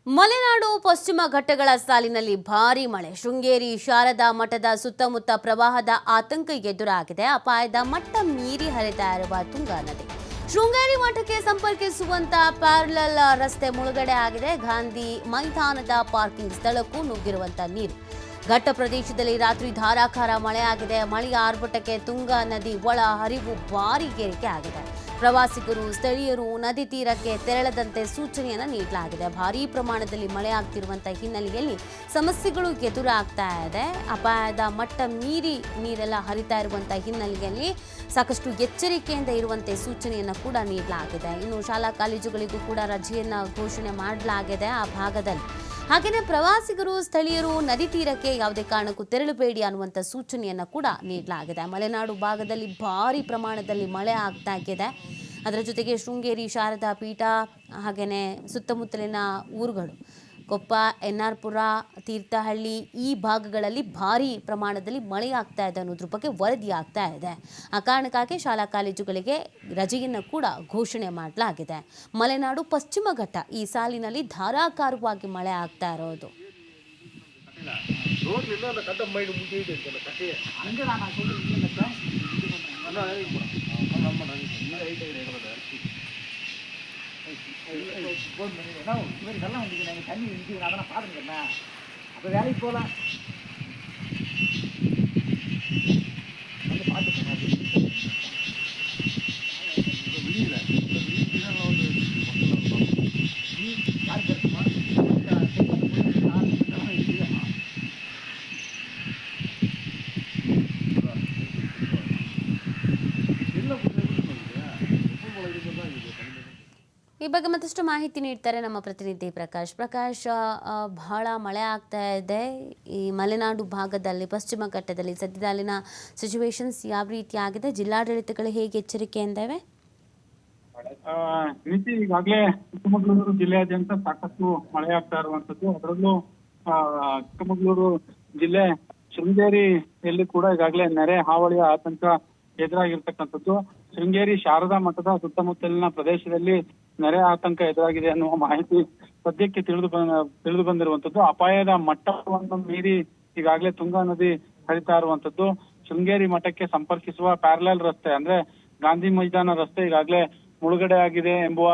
ಮಲೆನಾಡು ಪಶ್ಚಿಮ ಘಟ್ಟಗಳ ಸಾಲಿನಲ್ಲಿ ಭಾರೀ ಮಳೆ. ಶೃಂಗೇರಿ ಶಾರದಾ ಮಠದ ಸುತ್ತಮುತ್ತ ಪ್ರವಾಹದ ಆತಂಕ ಎದುರಾಗಿದೆ. ಅಪಾಯದ ಮಟ್ಟ ಮೀರಿ ಹರಿತಾ ಇರುವ ತುಂಗಾ ನದಿ ಶೃಂಗೇರಿ ಮಠಕ್ಕೆ ಸಂಪರ್ಕಿಸುವಂತ ಪ್ಯಾರಲಲ್ ರಸ್ತೆ ಮುಳುಗಡೆ ಆಗಿದೆ. ಗಾಂಧಿ ಮೈದಾನದ ಪಾರ್ಕಿಂಗ್ ಸ್ಥಳಕ್ಕೂ ನುಗ್ಗಿರುವಂತ ನೀರು. ಘಟ್ಟ ಪ್ರದೇಶದಲ್ಲಿ ರಾತ್ರಿ ಧಾರಾಕಾರ ಮಳೆಯಾಗಿದೆ. ಮಳೆಯ ಆರ್ಭಟಕ್ಕೆ ತುಂಗಾ ನದಿ ಒಳ ಹರಿವು ಭಾರೀ ಏರಿಕೆ ಆಗಿದೆ. ಪ್ರವಾಸಿಗರು ಸ್ಥಳೀಯರು ನದಿ ತೀರಕ್ಕೆ ತೆರಳದಂತೆ ಸೂಚನೆಯನ್ನು ನೀಡಲಾಗಿದೆ. ಭಾರೀ ಪ್ರಮಾಣದಲ್ಲಿ ಮಳೆ ಆಗ್ತಿರುವಂತಹ ಹಿನ್ನೆಲೆಯಲ್ಲಿ ಸಮಸ್ಯೆಗಳು ಎದುರಾಗ್ತಾ ಇದೆ. ಅಪಾಯದ ಮಟ್ಟ ಮೀರಿ ನೀರೆಲ್ಲ ಹರಿತಾ ಇರುವಂತಹ ಹಿನ್ನೆಲೆಯಲ್ಲಿ ಸಾಕಷ್ಟು ಎಚ್ಚರಿಕೆಯಿಂದ ಇರುವಂತೆ ಸೂಚನೆಯನ್ನು ಕೂಡ ನೀಡಲಾಗಿದೆ. ಇನ್ನು ಶಾಲಾ ಕಾಲೇಜುಗಳಿಗೂ ಕೂಡ ರಜೆಯನ್ನು ಘೋಷಣೆ ಮಾಡಲಾಗಿದೆ ಆ ಭಾಗದಲ್ಲಿ. ಹಾಗೆಯೇ ಪ್ರವಾಸಿಗರು ಸ್ಥಳೀಯರು ನದಿ ತೀರಕ್ಕೆ ಯಾವುದೇ ಕಾರಣಕ್ಕೂ ತೆರಳಬೇಡಿ ಅನ್ನುವಂಥ ಸೂಚನೆಯನ್ನು ಕೂಡ ನೀಡಲಾಗಿದೆ. ಮಲೆನಾಡು ಭಾಗದಲ್ಲಿ ಭಾರಿ ಪ್ರಮಾಣದಲ್ಲಿ ಮಳೆ ಆಗ್ತಾ ಇದೆ. ಅದರ ಜೊತೆಗೆ ಶೃಂಗೇರಿ ಶಾರದಾ ಪೀಠ ಹಾಗೆಯೇ ಸುತ್ತಮುತ್ತಲಿನ ಊರುಗಳು ಕೊಪ್ಪ, ಎನ್ನಾರ್ಪುರ, ತೀರ್ಥಹಳ್ಳಿ ಈ ಭಾಗಗಳಲ್ಲಿ ಭಾರಿ ಪ್ರಮಾಣದಲ್ಲಿ ಮಳೆ ಆಗ್ತಾ ಇದೆ ಅನ್ನೋದ್ರ ಬಗ್ಗೆ ವರದಿ ಆಗ್ತಾ ಇದೆ. ಆ ಕಾರಣಕ್ಕಾಗಿ ಶಾಲಾ ಕಾಲೇಜುಗಳಿಗೆ ರಜೆಯನ್ನು ಕೂಡ ಘೋಷಣೆ ಮಾಡಲಾಗಿದೆ. ಮಲೆನಾಡು ಪಶ್ಚಿಮ ಘಟ್ಟ ಈ ಸಾಲಿನಲ್ಲಿ ಧಾರಾಕಾರವಾಗಿ ಮಳೆ ಆಗ್ತಾ ಇರೋದು. இவருக்கெல்லாம் வந்து நாங்கள் தண்ணி இடிச்சு அதெல்லாம் பார்த்துருக்கேண்ணா அப்போ வேலைக்கு போகலாம் வந்து பார்த்துக்கோங்க வெளியில் யார் கட்டுமா ಈ ಬಗ್ಗೆ ಮತ್ತಷ್ಟು ಮಾಹಿತಿ ನೀಡ್ತಾರೆ ನಮ್ಮ ಪ್ರತಿನಿಧಿ ಪ್ರಕಾಶ್. ಬಹಳ ಮಳೆ ಆಗ್ತಾ ಇದೆ ಈ ಮಲೆನಾಡು ಭಾಗದಲ್ಲಿ, ಪಶ್ಚಿಮ ಘಟ್ಟದಲ್ಲಿ. ಸದ್ಯದ ಅಲ್ಲಿನ ಸಿಚುವೇಶನ್ಸ್ ಯಾವ ರೀತಿ ಆಗಿದೆ? ಜಿಲ್ಲಾಡಳಿತಗಳು ಹೇಗೆ ಎಚ್ಚರಿಕೆಯಿಂದ ಇವೆ? ಈಗಾಗಲೇ ಚಿಕ್ಕಮಗಳೂರು ಜಿಲ್ಲೆಯಾದ್ಯಂತ ಸಾಕಷ್ಟು ಮಳೆ ಆಗ್ತಾ ಇರುವಂತದ್ದು. ಅದರಲ್ಲೂ ಚಿಕ್ಕಮಗಳೂರು ಜಿಲ್ಲೆ ಶೃಂಗೇರಿಯಲ್ಲಿ ಕೂಡ ಈಗಾಗಲೇ ನೆರೆ ಹಾವಳಿಯ ಆತಂಕ ಎದುರಾಗಿರ್ತಕ್ಕಂಥದ್ದು. ಶೃಂಗೇರಿ ಶಾರದಾ ಮಠದ ಸುತ್ತಮುತ್ತಲಿನ ಪ್ರದೇಶದಲ್ಲಿ ನೆರೆ ಆತಂಕ ಎದುರಾಗಿದೆ ಅನ್ನುವ ಮಾಹಿತಿ ಸದ್ಯಕ್ಕೆ ತಿಳಿದು ಬಂದಿರುವಂತದ್ದು. ಅಪಾಯದ ಮಟ್ಟವನ್ನು ಮೀರಿ ಈಗಾಗಲೇ ತುಂಗಾ ನದಿ ಹರಿತಾ ಇರುವಂತದ್ದು. ಶೃಂಗೇರಿ ಮಠಕ್ಕೆ ಸಂಪರ್ಕಿಸುವ ಪ್ಯಾರಲಲ್ ರಸ್ತೆ ಅಂದ್ರೆ ಗಾಂಧಿ ಮೈದಾನ ರಸ್ತೆ ಈಗಾಗಲೇ ಮುಳುಗಡೆ ಆಗಿದೆ ಎಂಬುವ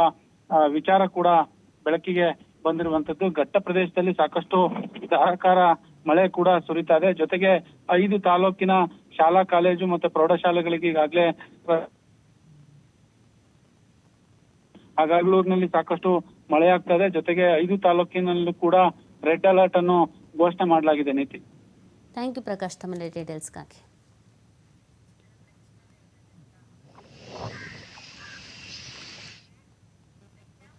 ವಿಚಾರ ಕೂಡ ಬೆಳಕಿಗೆ ಬಂದಿರುವಂತದ್ದು. ಘಟ್ಟ ಪ್ರದೇಶದಲ್ಲಿ ಸಾಕಷ್ಟು ಧಾರಾಕಾರ ಮಳೆ ಕೂಡ ಸುರಿತಾ ಇದೆ. ಜೊತೆಗೆ 5 ತಾಲೂಕಿನ ಶಾಲಾ ಕಾಲೇಜು ಮತ್ತೆ ಪ್ರೌಢಶಾಲೆಗಳಿಗೆ ಈಗಾಗಲೇ ಹಾಗಾಗ್ಲೂರಿನಲ್ಲಿ ಸಾಕಷ್ಟು ಮಳೆ ಆಗ್ತಾ ಇದೆ. ಜೊತೆಗೆ 5 ತಾಲೂಕಿನಲ್ಲೂ ಕೂಡ ರೆಡ್ ಅಲರ್ಟ್ ಅನ್ನು ಘೋಷಣೆ ಮಾಡಲಾಗಿದೆ. ನೀತಿ. ಥ್ಯಾಂಕ್ ಯು ಪ್ರಕಾಶ್, ತಮ್ಮ ಡೀಟೇಲ್ಸ್ಗಾಗಿ.